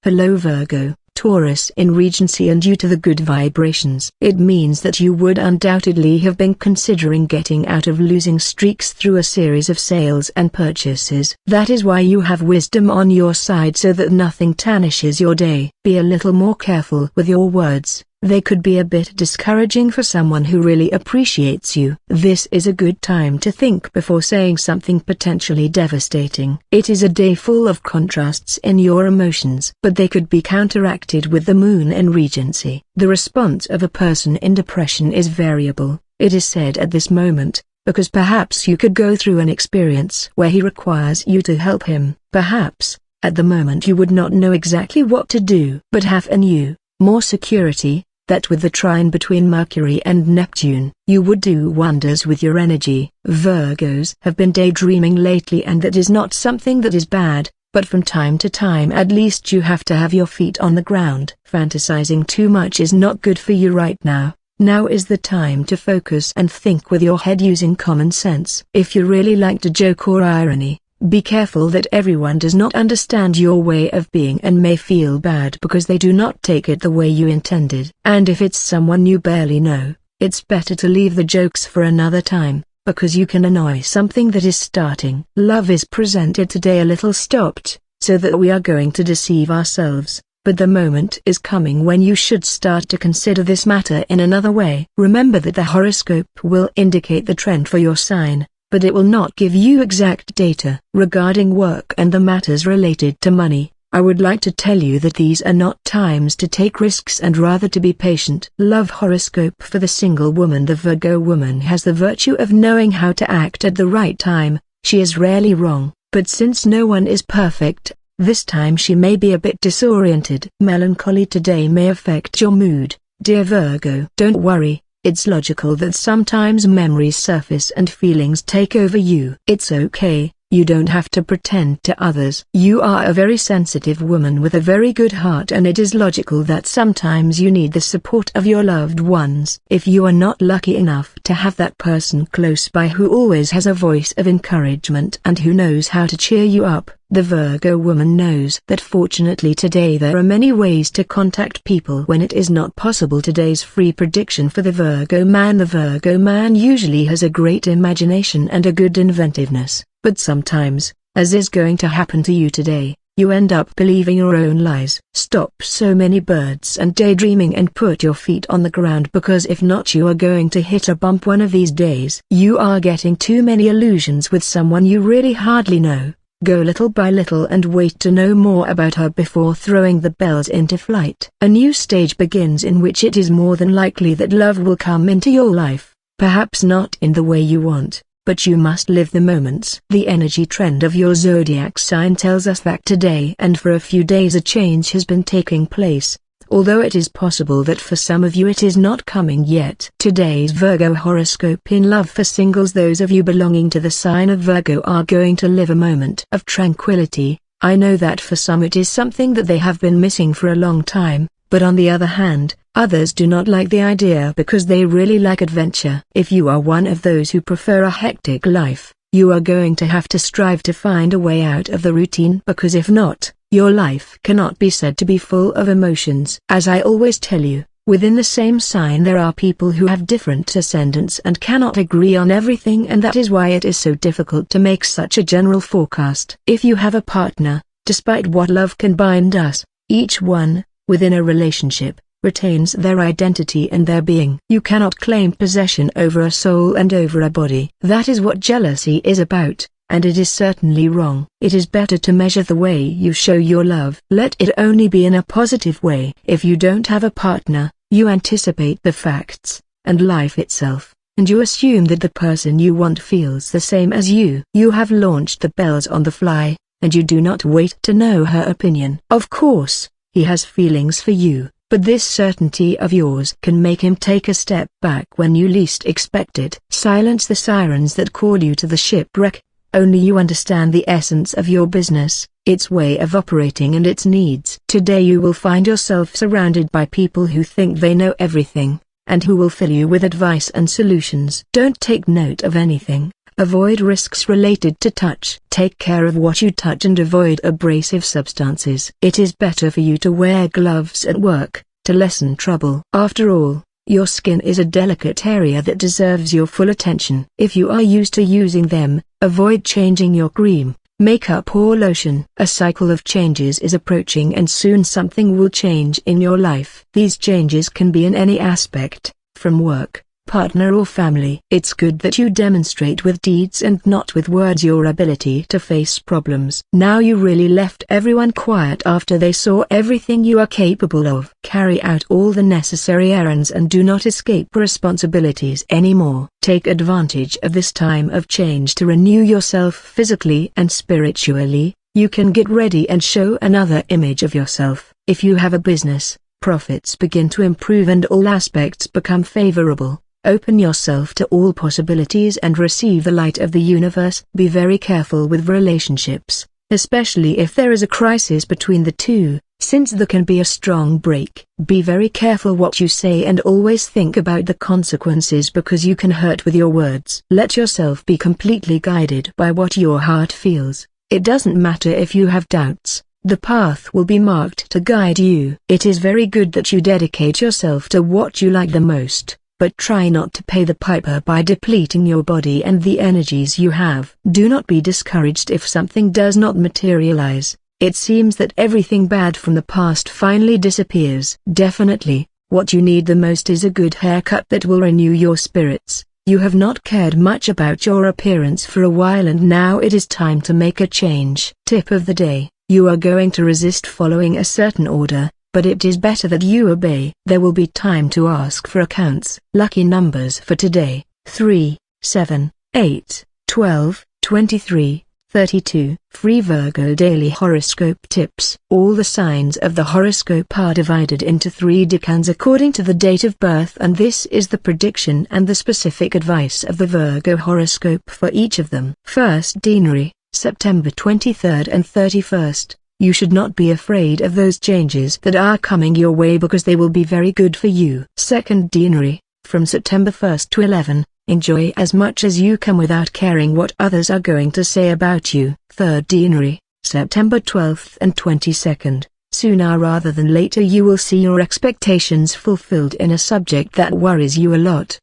Hello Virgo, Taurus in Regency, and due to the good vibrations, it means that you would undoubtedly have been considering getting out of losing streaks through a series of sales and purchases. That is why you have wisdom on your side so that nothing tarnishes your day. Be a little more careful with your words. They could be a bit discouraging for someone who really appreciates you. This is a good time to think before saying something potentially devastating. It is a day full of contrasts in your emotions, but they could be counteracted with the moon in Regency. The response of a person in depression is variable, it is said at this moment, because perhaps you could go through an experience where he requires you to help him. Perhaps, at the moment you would not know exactly what to do, but have a new, more security, that with the trine between Mercury and Neptune, you would do wonders with your energy. Virgos have been daydreaming lately, and that is not something that is bad, but from time to time at least you have to have your feet on the ground. Fantasizing too much is not good for you right now. Now is the time to focus and think with your head using common sense. If you really like to joke or irony, be careful that everyone does not understand your way of being and may feel bad because they do not take it the way you intended. And if it's someone you barely know, it's better to leave the jokes for another time, because you can annoy something that is starting. Love is presented today a little stopped, so that we are going to deceive ourselves, but the moment is coming when you should start to consider this matter in another way. Remember that the horoscope will indicate the trend for your sign, but it will not give you exact data. Regarding work and the matters related to money, I would like to tell you that these are not times to take risks and rather to be patient. Love horoscope for the single woman. The Virgo woman has the virtue of knowing how to act at the right time. She is rarely wrong, but since no one is perfect, this time she may be a bit disoriented. Melancholy today may affect your mood, dear Virgo. Don't worry. It's logical that sometimes memories surface and feelings take over you. It's okay, you don't have to pretend to others. You are a very sensitive woman with a very good heart, and it is logical that sometimes you need the support of your loved ones. If you are not lucky enough to have that person close by who always has a voice of encouragement and who knows how to cheer you up, the Virgo woman knows that fortunately today there are many ways to contact people when it is not possible. Today's free prediction for the Virgo man. The Virgo man usually has a great imagination and a good inventiveness, but sometimes, as is going to happen to you today, you end up believing your own lies. Stop so many birds and daydreaming and put your feet on the ground, because if not you are going to hit a bump one of these days. You are getting too many illusions with someone you really hardly know. Go little by little and wait to know more about her before throwing the bells into flight. A new stage begins in which it is more than likely that love will come into your life, perhaps not in the way you want, but you must live the moments. The energy trend of your zodiac sign tells us that today and for a few days a change has been taking place, although it is possible that for some of you it is not coming yet. Today's Virgo horoscope in love for singles. Those of you belonging to the sign of Virgo are going to live a moment of tranquility. I know that for some it is something that they have been missing for a long time, but on the other hand, others do not like the idea because they really like adventure. If you are one of those who prefer a hectic life, you are going to have to strive to find a way out of the routine, because if not, your life cannot be said to be full of emotions. As I always tell you, within the same sign there are people who have different ascendants and cannot agree on everything, and that is why it is so difficult to make such a general forecast. If you have a partner, despite what love can bind us, each one, within a relationship, retains their identity and their being. You cannot claim possession over a soul and over a body. That is what jealousy is about, and it is certainly wrong. It is better to measure the way you show your love. Let it only be in a positive way. If you don't have a partner, you anticipate the facts, and life itself, and you assume that the person you want feels the same as you. You have launched the bells on the fly, and you do not wait to know her opinion. Of course, he has feelings for you, but this certainty of yours can make him take a step back when you least expect it. Silence the sirens that call you to the shipwreck. Only you understand the essence of your business, its way of operating and its needs. Today you will find yourself surrounded by people who think they know everything, and who will fill you with advice and solutions. Don't take note of anything, Avoid risks related to touch. Take care of what you touch and avoid abrasive substances. It is better for you to wear gloves at work, to lessen trouble. After all, your skin is a delicate area that deserves your full attention. If you are used to using them, avoid changing your cream, makeup or lotion. A cycle of changes is approaching and soon something will change in your life. These changes can be in any aspect, from work, partner or family. It's good that you demonstrate with deeds and not with words your ability to face problems. Now you really left everyone quiet after they saw everything you are capable of. Carry out all the necessary errands and do not escape responsibilities anymore. Take advantage of this time of change to renew yourself physically and spiritually. You can get ready and show another image of yourself. If you have a business, profits begin to improve and all aspects become favorable. Open yourself to all possibilities and receive the light of the universe. Be very careful with relationships, especially if there is a crisis between the two, since there can be a strong break. Be very careful what you say and always think about the consequences because you can hurt with your words. Let yourself be completely guided by what your heart feels. It doesn't matter if you have doubts. The path will be marked to guide you. It is very good that you dedicate yourself to what you like the most, but try not to pay the piper by depleting your body and the energies you have. Do not be discouraged if something does not materialize. It seems that everything bad from the past finally disappears. Definitely, what you need the most is a good haircut that will renew your spirits. You have not cared much about your appearance for a while and now it is time to make a change. Tip of the day: you are going to resist following a certain order, but it is better that you obey. There will be time to ask for accounts. Lucky numbers for today: 3, 7, 8, 12, 23, 32. Free Virgo Daily Horoscope Tips. All the signs of the horoscope are divided into 3 decans according to the date of birth, and this is the prediction and the specific advice of the Virgo horoscope for each of them. First deanery, September 23rd and 31st. You should not be afraid of those changes that are coming your way because they will be very good for you. Second deanery, from September 1st to 11, enjoy as much as you can without caring what others are going to say about you. Third deanery, September 12th and 22nd, sooner rather than later you will see your expectations fulfilled in a subject that worries you a lot.